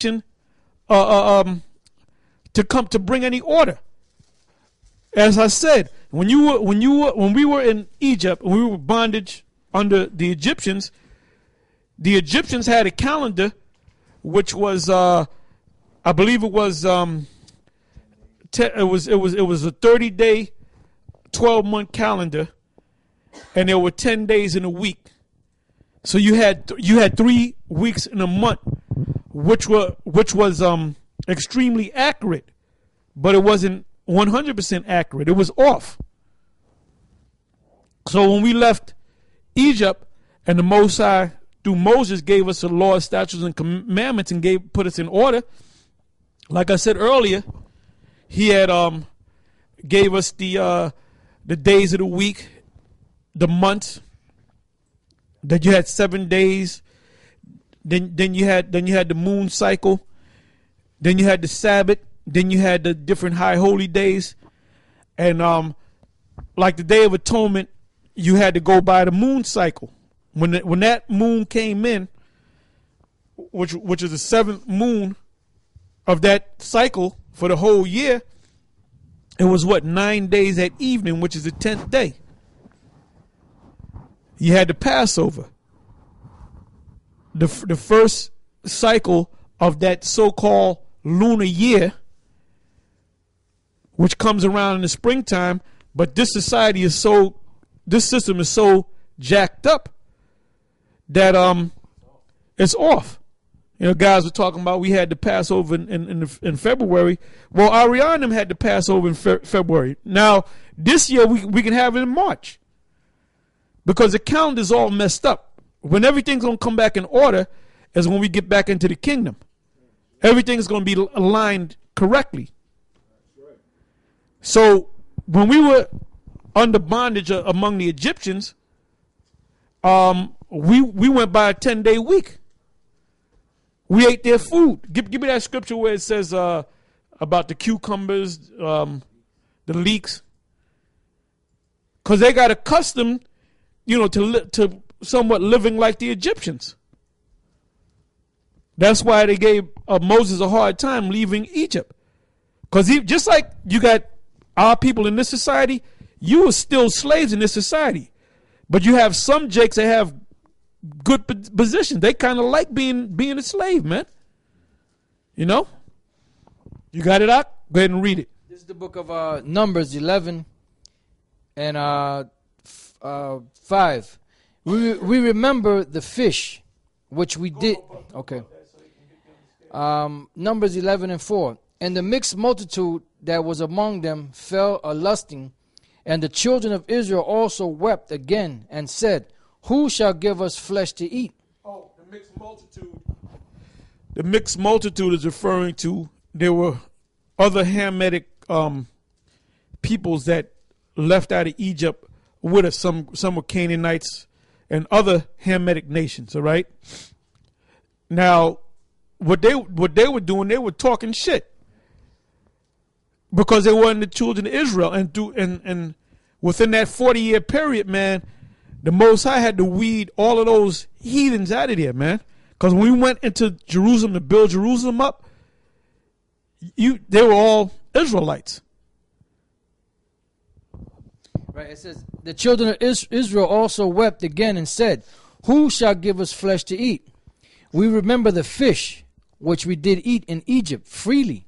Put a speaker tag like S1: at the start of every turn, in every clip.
S1: to come to bring any order. As I said, when we were in Egypt, when we were bondage under the Egyptians had a calendar, which was I believe it was a 30-day, 12-month calendar, and there were 10 days in a week. So you had 3 weeks in a month, which was extremely accurate, but it wasn't 100% accurate. It was off. So when we left Egypt, and the Most High through Moses gave us the law, statutes, and commandments, and put us in order. Like I said earlier, he had gave us the days of the week, the months. That you had 7 days. Then you had the moon cycle. Then you had the Sabbath. Then you had the different high holy days, and like the Day of Atonement, you had to go by the moon cycle. When that moon came in, which is the 7th moon of that cycle for the whole year, it was 9 days at evening, which is the 10th day. You had the Passover. The first cycle of that so-called lunar year, which comes around in the springtime, but this system is so jacked up that it's off. You know, guys were talking about we had the Passover in February. Well, Arianim had the Passover in February. Now, this year we can have it in March because the calendar's all messed up. When everything's going to come back in order is when we get back into the kingdom. Everything's going to be aligned correctly. So when we were under bondage among the Egyptians, we went by a 10-day week. We ate their food. Give me that scripture where it says about the cucumbers, the leeks, because they got accustomed, to somewhat living like the Egyptians. That's why they gave Moses a hard time leaving Egypt, because just like you got our people in this society, you are still slaves in this society, but you have some jakes that have good positions. They kind of like being a slave, man. You got it out? Go ahead and read it.
S2: This is the book of Numbers 11 and 5. We remember the fish which we did. Okay. Numbers 11 and 4. And the mixed multitude that was among them fell a-lusting, and the children of Israel also wept again and said, who shall give us flesh to eat?
S1: Oh, the mixed multitude. The mixed multitude is referring to there were other Hamitic peoples that left out of Egypt with us. Some were Canaanites and other Hamitic nations, all right? Now, what they were doing, they were talking shit. Because they weren't the children of Israel. And within that 40-year period, man, the Most High had to weed all of those heathens out of there, man. Because when we went into Jerusalem to build Jerusalem up, they were all Israelites.
S2: Right, it says, the children of Israel also wept again and said, who shall give us flesh to eat? We remember the fish which we did eat in Egypt freely,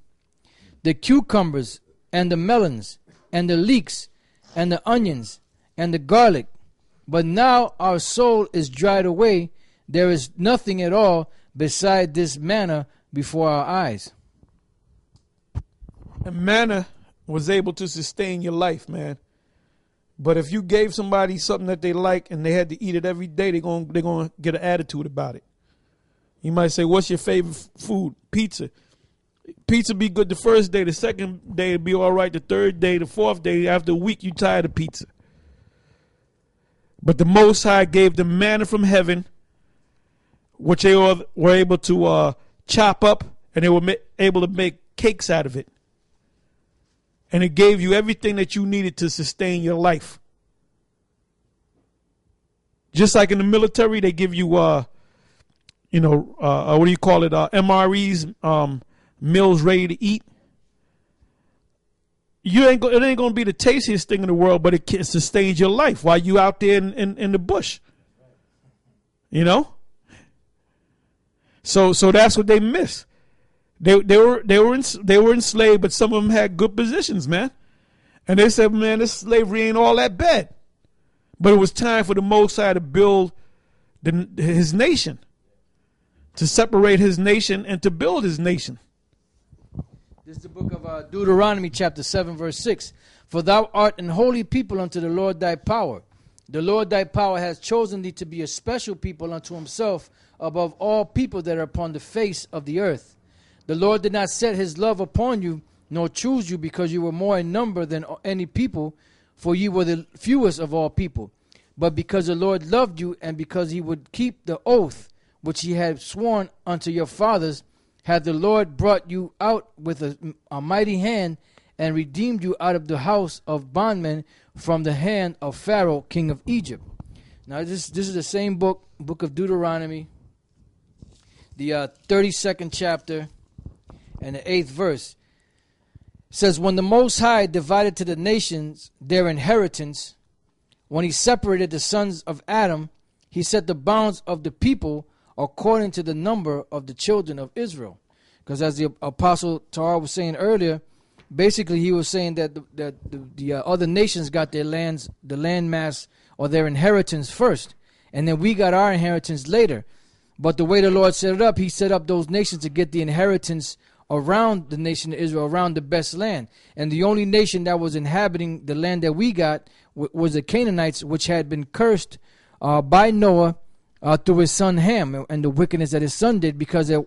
S2: the cucumbers and the melons and the leeks and the onions and the garlic. But now our soul is dried away. There is nothing at all beside this manna before our eyes.
S1: And manna was able to sustain your life, man. But if you gave somebody something that they like and they had to eat it every day, they're gonna get an attitude about it. You might say, what's your favorite food? Pizza. Pizza be good the first day. The second day it'll be all right. The third day, the fourth day, after a week, you tired of pizza. But the Most High gave them manna from heaven, which they were able to chop up, and they were able to make cakes out of it. And it gave you everything that you needed to sustain your life. Just like in the military, they give you what do you call it? MREs, meals ready to eat. It ain't gonna be the tastiest thing in the world, but it sustains your life while you out there in the bush. So that's what they miss. They were enslaved, but some of them had good positions, man. And they said, man, this slavery ain't all that bad. But it was time for the Most High to build his nation, to separate his nation and to build his nation.
S2: This is the book of Deuteronomy chapter 7 verse 6. For thou art an holy people unto the Lord thy power. The Lord thy power has chosen thee to be a special people unto himself above all people that are upon the face of the earth. The Lord did not set his love upon you, nor choose you because you were more in number than any people, for you were the fewest of all people. But because the Lord loved you, and because he would keep the oath which he had sworn unto your fathers, had the Lord brought you out with a mighty hand, and redeemed you out of the house of bondmen from the hand of Pharaoh, king of Egypt. Now this is the same book of Deuteronomy, the 32nd chapter, and the 8th verse. It says, when the Most High divided to the nations their inheritance, when he separated the sons of Adam, he set the bounds of the people according to the number of the children of Israel. Because as the Apostle Torah was saying earlier, basically he was saying that the other nations got their lands, the landmass or their inheritance first, and then we got our inheritance later. But the way the Lord set it up, he set up those nations to get the inheritance around the nation of Israel, around the best land. And the only nation that was inhabiting the land that we got was the Canaanites, which had been cursed by Noah through his son Ham and the wickedness that his son did, because at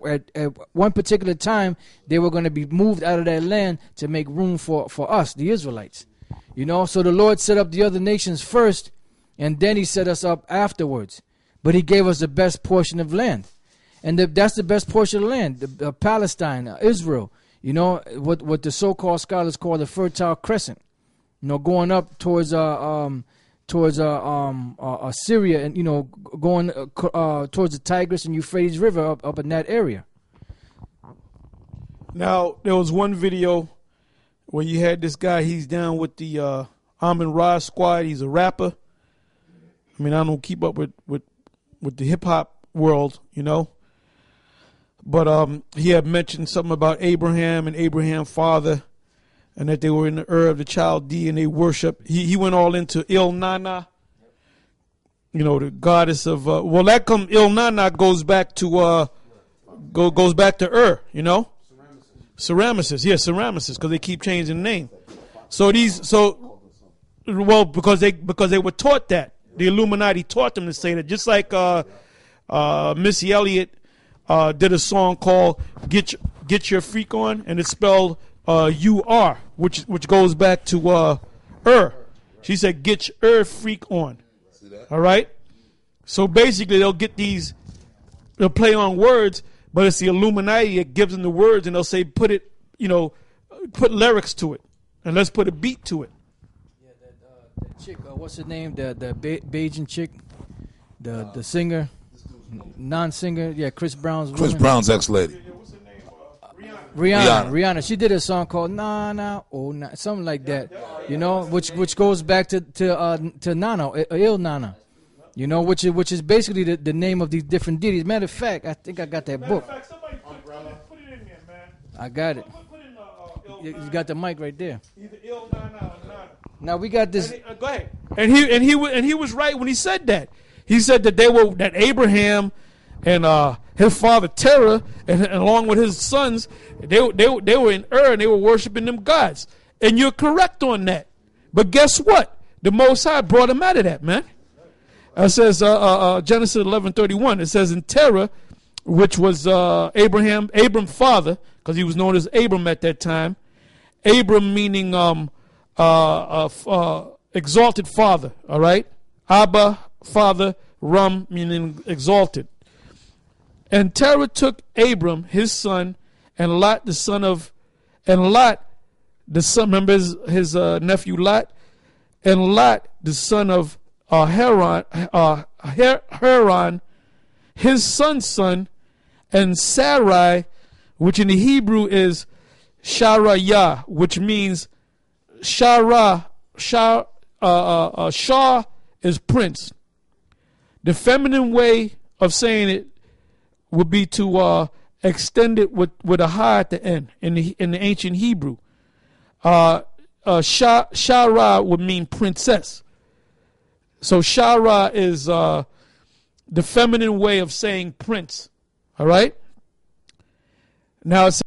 S2: one particular time they were going to be moved out of that land to make room for us, the Israelites. So the Lord set up the other nations first, and then he set us up afterwards. But he gave us the best portion of land. And that's the best portion of land, Palestine, Israel. What the so-called scholars call the Fertile Crescent. Going up towards Syria, and going towards the Tigris and Euphrates River up in that area.
S1: Now there was one video where you had this guy. He's down with the Amon Ra Squad. He's a rapper. I mean, I don't keep up with the hip hop world, But he had mentioned something about Abraham and Abraham's father, and that they were in the Ur of the Chaldee and they worship. He went all into Il Nana, the goddess of. Il Nana goes back to goes back to Ur, Semiramis, because they keep changing the name. Because they were taught that. The Illuminati taught them to say that, just like Missy Elliott did a song called "Get Your Freak On," and it's spelled U-R, which goes back to Ur. She said, "Get your freak on." All right. So basically, they'll play on words, but it's the Illuminati that gives them the words, and they'll say, put lyrics to it, and let's put a beat to it.
S2: That chick, what's her name? The Bajan chick, the singer, non-singer. Yeah, Chris Brown's woman.
S3: Chris Brown's ex-lady.
S1: What's her name?
S2: Rihanna. She did a song called "Na Na Oh Na," something like that. Which goes back to Nana, Il Nana. Which is basically the name of these different deities. Matter of fact, I think I got that book.
S1: Somebody put it in there, man.
S2: I got it.
S1: Put in
S2: You got the mic right there.
S1: Either Il Nana or Nana.
S2: Now we got this.
S1: Go ahead. And he was right when he said that. He said that Abraham and his father Terah and along with his sons, they were in Ur and they were worshiping them gods. And you're correct on that. But guess what? The Most High brought him out of that, man. It says Genesis 11:31. It says in Terah, which was Abram's father, because he was known as Abram at that time. Abram meaning exalted father. All right, Abba father, Ram meaning exalted. And Terah took Abram his son, and Lot the son. Remember his nephew Lot, and Lot the son of Haran, his son's son, and Sarai, which in the Hebrew is Sharayah, which means Shah is prince. The feminine way of saying it would be to extend it with a ha at the end in the ancient Hebrew. Shara would mean princess. So Shara is the feminine way of saying prince. All right? Now it's